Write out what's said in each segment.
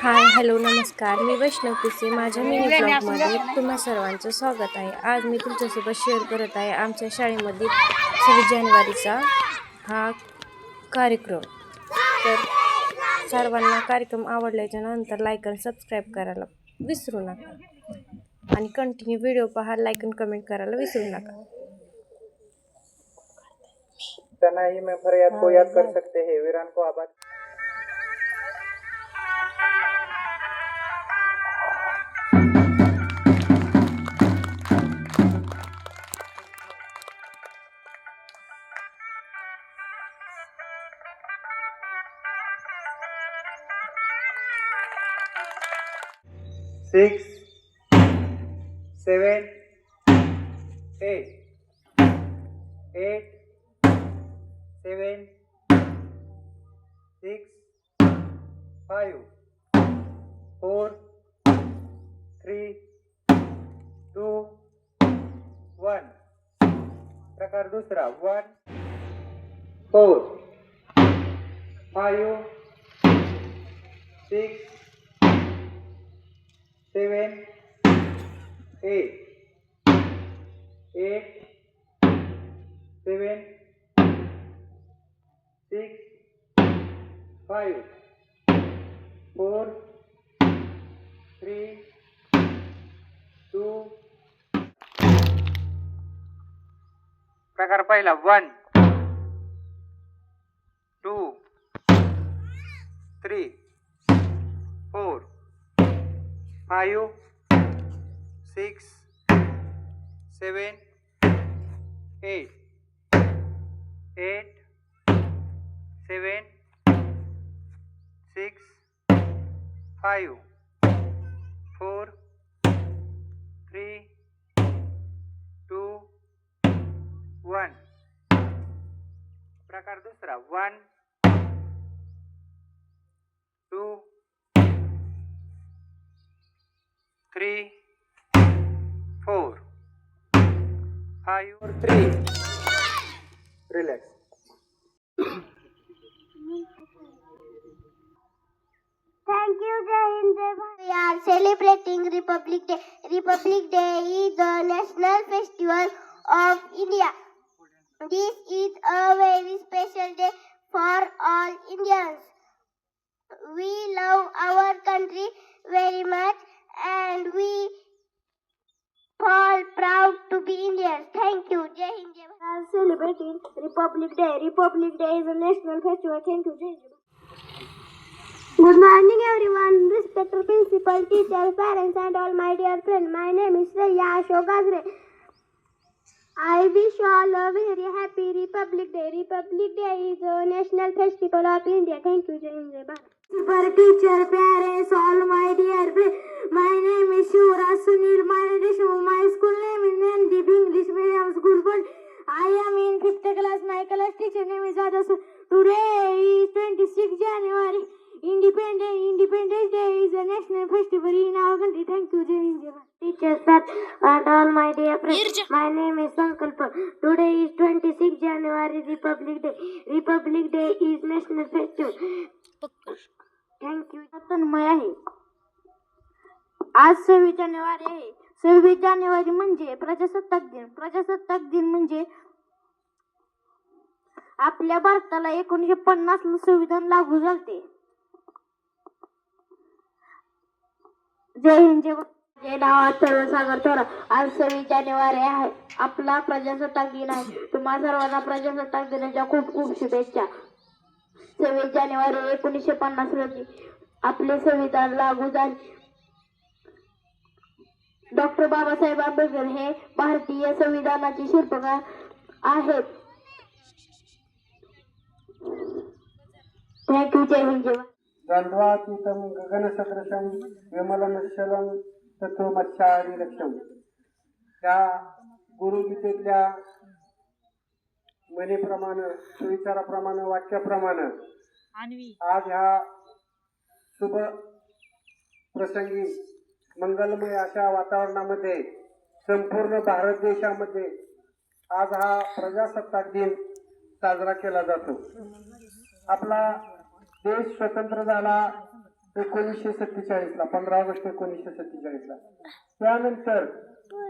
हाय, hello, नमस्कार. मी वैष्णव पिसे. माझ्या मिनी ब्लॉगमध्ये तुम्हा सर्वांचं स्वागत आहे. आज मी तुमच्यासोबत शेअर करत आहे आमच्या शाळेमध्ये 26 जानेवारीचा हा कार्यक्रम. तर सर्वांना कार्यक्रम आवडल्याच्या नंतर लाईक आणि सबस्क्राईब करायला विसरू नका. आणि कंटिन्यू व्हिडिओ पहा, लाईक आणि कमेंट करायला विसरू नका. तनाही में फरियाद को याद कर सकते हैं, वीरान को आबाद. Six, seven, eight, 7, 6, 5, 4, 3, 2, 1. प्रकार दूसरा. 1, 4, 5, 6, 7, 8, 7, 6, 5, 4, 3, 2. प्रकार पहिला. 1, 2, 3, 4, 5, 6, 7, 8, 7, 6, 5, 4, 3, 2, 1. प्रकार दूसरा. 1, 2, 3, 4, 5, 3. Relax. Thank you, Jai Hind, Jai Bharat. We are celebrating Republic Day. Republic Day is the national festival of India. This is a very special day for all Indians. We love our country very much and we feel proud to be Indians. Thank you, Jai Hind, Jai Bharat. We are celebrating Republic Day. Republic Day is a national festival. Thank you, Jai Hind, Jai Bharat. Good morning, everyone. Respected principal, teachers, parents, and all my dear friends. My name is Shreya Ashok Gazre. I wish you all a very happy Republic Day. Republic Day is a national festival of India. Thank you, Jai Hind, Jai Bharat. Principal, teacher, parents, all my dear friends. My name is Shura Sunil Maradeshu. My school name is Nandip English Medium School. I am in 5th class. My class teacher name is Adas. Today is 26 January. Independence Day is a national festival in our country. Thank you, Jai Hind, Jai Bharat. Teachers, sir, and all my dear friends. My name is Sankalpa. Today is 26 January, Republic Day. Republic Day is national festival. Thank you. Tanmay आहे. आज 26 जानेवारी आहे. 26 जानेवारी म्हणजे प्रजासत्ताक दिन. प्रजासत्ताक दिन म्हणजे आपल्या भारताला 1950 ला संविधान लागू झाले. जय हिंद, जय भारत. जय नाव सागर थोरा. आज 26 जानेवारी आहे. आपला प्रजासत्ताक दिन आहे. तुम्हा सर्वांना प्रजासत्ताक दिनाच्या खूप खूप शुभेच्छा. 26 जानेवारी 1950 रोजी आपले संविधान लागू झाले. डॉक्टर बाबासाहेब आंबेडकर हे भारतीय संविधानाचे शिल्पकार आहेत. Thank you. जय हिंद, जय भारत. द्वंद्वातीतं गगनसदृशं विमलमच्छलं तत्त्वमच्छादिलक्ष्यं. त्या गुरुगीतेतल्या म्हणीप्रमाणे, सुविचाराप्रमाणे, वाक्याप्रमाणे आज ह्या शुभ प्रसंगी मंगलमय अशा वातावरणामध्ये संपूर्ण भारत देशामध्ये आज हा प्रजासत्ताक दिन साजरा केला जातो. आपला देश स्वतंत्र झाला 1947ला 15 ऑगस्ट 1947ला. त्यानंतर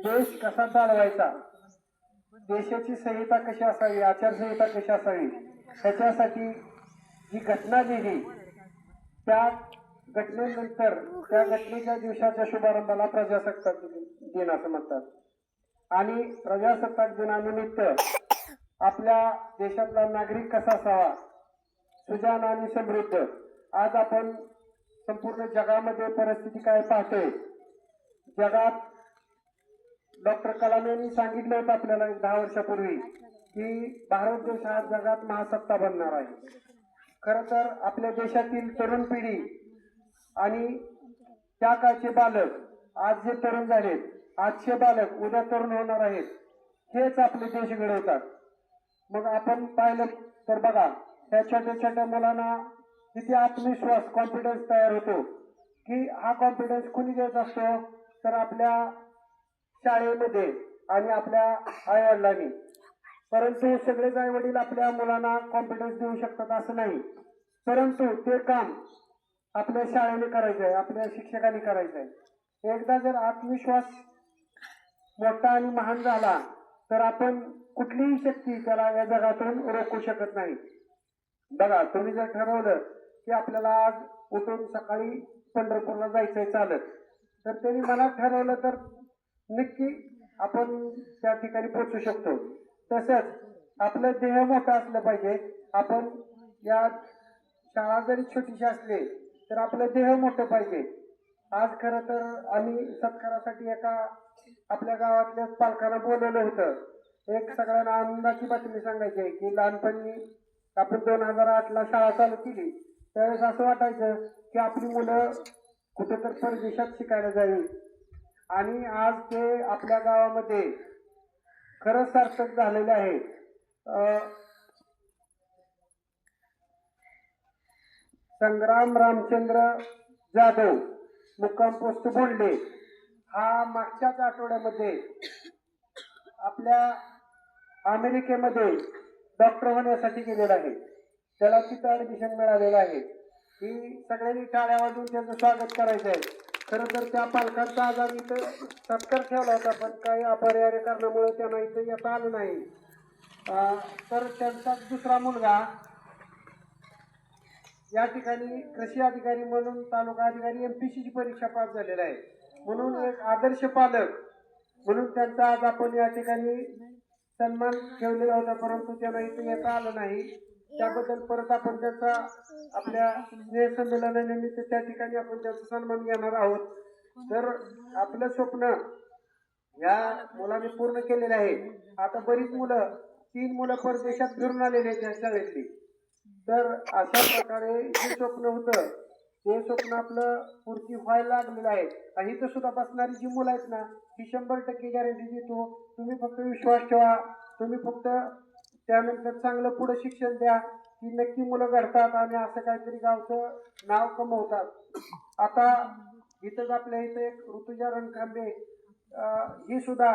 देश कसा चालवायचा, देशाची संहिता कशी असावी, आचारसंहिता कशी असावी, त्याच्यासाठी जी घटना लिहिली, त्या घटनेनंतर त्या घटनेच्या दिवसाच्या शुभारंभाला प्रजासत्ताक दिन असं म्हणतात. आणि प्रजासत्ताक दिनानिमित्त आपल्या देशातला नागरिक कसा असावा, सुजाण आणि समृद्ध. आज आपण संपूर्ण जगामध्ये परिस्थिती काय पाहतोय. जगात डॉक्टर कलाम यांनी सांगितलं होतं आपल्याला 10 वर्षापूर्वी की भारत देश हा जगात महासत्ता बनणार आहे. खरं तर आपल्या देशातील तरुण पिढी आणि त्या काळचे बालक, आज जे तरुण झालेत, आजचे बालक उद्या तरुण होणार आहेत, हेच आपले देश घडवतात. मग आपण पाहिलं तर बघा, त्या छोट्या छोट्या मुलांना किती आत्मविश्वास, कॉन्फिडन्स तयार होतो की हा कॉन्फिडन्स कुणी देत असतो तर आपल्या शाळेमध्ये आणि आपल्या आई वडिलांनी. परंतु सगळेच आई वडील आपल्या मुलांना कॉन्फिडन्स देऊ शकतात असं नाही. परंतु ते काम आपल्या शाळेने करायचं आहे, आपल्या शिक्षकांनी करायचं आहे. एकदा जर आत्मविश्वास मोठा आणि महान झाला तर आपण कुठलीही शक्ती त्याला या जगातून रोखू शकत नाही. बघा, तुम्ही जर ठरवलं की आपल्याला आज उठून सकाळी पंढरपूरला जायचंय चालत, तर त्यांनी मनात ठरवलं तर नक्की आपण त्या ठिकाणी पोहोचू शकतो. तसंच आपलं देह मोठं असलं पाहिजे. आपण या शाळा जरी छोटीशी असली तर आपलं देह मोठं पाहिजे. आज खरं तर आम्ही सत्कारासाठी एका आपल्या गावातल्या पालकांना बोलवलं होतं. एक सगळ्यांना आनंदाची बातमी सांगायची आहे की लहानपणी आपण 2008ला शाळा चालू केली त्यावेळेस असं वाटायचं की आपली मुलं कुठेतरी परदेशात शिकायला जावी, आणि आज ते आपल्या गावामध्ये खरंच सार्थक झालेले आहे. संग्राम रामचंद्र जाधव, मुक्काम पोस्ट बोंडले, हा मागच्याच आठवड्यामध्ये आपल्या अमेरिकेमध्ये डॉक्टर होण्यासाठी गेलेला आहे. त्याला तिथं ऍडमिशन मिळालेलं आहे. ही सगळ्यांनी टाळ्या वाजवून त्याचं स्वागत करायचं आहे. खरं तर त्या पालकांचा आज आम्ही इथं सत्कार ठेवला होता, पण काही अपरिहार्य कारणामुळे त्यांना इथं येता आलं नाही. तर त्यांचा दुसरा मुलगा या ठिकाणी कृषी अधिकारी म्हणून, तालुका अधिकारी MPSC ची परीक्षा पास झालेला आहे. म्हणून एक आदर्श पालक म्हणून त्यांचा आज आपण या ठिकाणी सन्मान ठेवलेला होता, परंतु त्यांना इथे येता आलं नाही. त्याबद्दल परत आपण त्याचा आपल्या स्नेह संमेलनानिमित्त त्या ठिकाणी आपण त्याचा सन्मान घेणार आहोत. तर आपलं स्वप्न या मुलांनी पूर्ण केलेलं आहे. आता बरीच मुलं, 3 मुलं परदेशात फिरून आलेली आहेत त्या शाळेतली. तर अशा प्रकारे जे स्वप्न होतं ते स्वप्न आपलं पूर्ती व्हायला लागलेलं आहे. आणि इथं सुद्धा बसणारी जी मुलं आहेत ना, ही 100% गॅरंटी देतो. तुम्ही फक्त विश्वास ठेवा, तुम्ही फक्त त्यानंतर चांगलं पुढे शिक्षण द्या की नक्की मुलं घडतात आणि असं काहीतरी गावचं नाव कमवतात. आता इथंच आपल्या इथं एक ऋतुजा रणखांबे, ही सुद्धा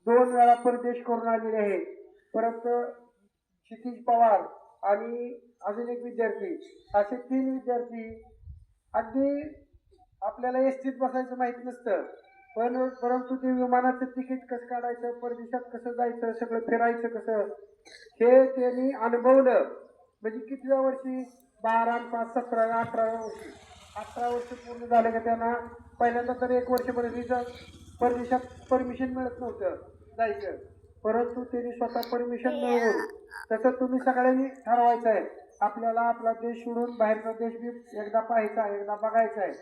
2 वेळा परदेश करून आलेली आहे. परत क्षितिज पवार आणि अजून एक विद्यार्थी, असे 3 विद्यार्थी. अगदी आपल्याला एसटीत बसायचं माहिती नसतं, परंतु ते विमानाचं तिकीट कसं काढायचं, परदेशात कसं जायचं, सगळं फिरायचं कसं, हे त्यांनी अनुभवलं. म्हणजे कितव्या वर्षी, 12, 5, 17, 18 वर्षी, 18 वर्ष पूर्ण झाले का त्यांना पहिल्यांदा तर 1 वर्षपर्यंत परदेशात परमिशन मिळत नव्हतं जायचं, परंतु त्यांनी स्वतः परमिशन मिळवून. तसं तुम्ही सगळ्यांनी ठरवायचं आहे, आपल्याला आपला देश सोडून बाहेरचा देश बी एकदा पाहायचा आहे, एकदा बघायचा आहे.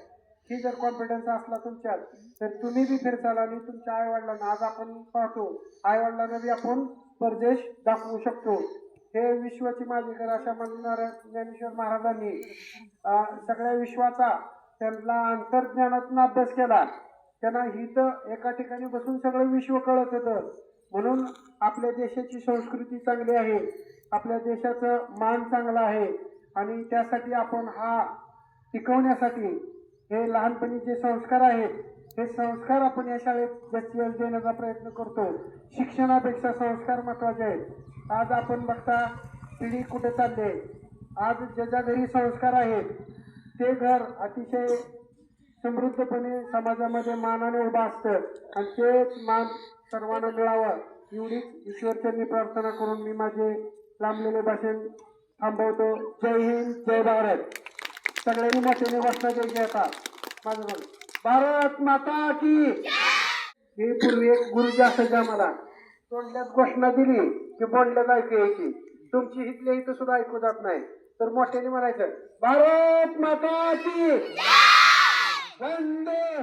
ही जर कॉन्फिडन्स असला तुमच्यात तर तुम्ही बी फिरचाल आणि तुमच्या आईवडिलांना, आज आपण पाहतो आईवडिलांना बी आपण परदेश दाखवू शकतो. हे विश्वाची माझी कर अशा म्हणणाऱ्या ज्ञानेश्वर महाराजांनी सगळ्या विश्वाचा त्यांना अंतर्ज्ञानातून अभ्यास केला. त्यांना हिथं एका ठिकाणी बसून सगळं विश्व कळत होतं. म्हणून आपल्या देशाची संस्कृती चांगली आहे, आपल्या देशाचं मान चांगलं आहे, आणि त्यासाठी आपण हा टिकवण्यासाठी हे लहानपणी जे संस्कार आहेत हे संस्कार आपण या शाळेत जास्तीत जास्त देण्याचा प्रयत्न करतो. शिक्षणापेक्षा संस्कार महत्त्वाचे आहेत. आज आपण बघता पिढी कुठे चालली आहे. आज ज्याच्या घरी संस्कार आहेत ते घर अतिशय समृद्धपणे समाजामध्ये मानाने उभा असतं आणि तेच मान सर्वांना मिळावं एवढीच ईश्वरचरणी प्रार्थना करून मी माझे लांबलेले भाषण थांबवतो. जय हिंद, जय भारत. सगळ्यांनी मोठ्याने घोषणा द्यायची आता. माझं बोल. भारत माता की. ही पूर्वी एक गुरुजी असायचे आम्हाला. तोंडल्यात घोषणा दिली की बोलण्यात ऐकू यायची. तुमची इथल्या इथं सुद्धा ऐकू जात नाही तर मोठ्याने म्हणायचं भारत माता की. वंदे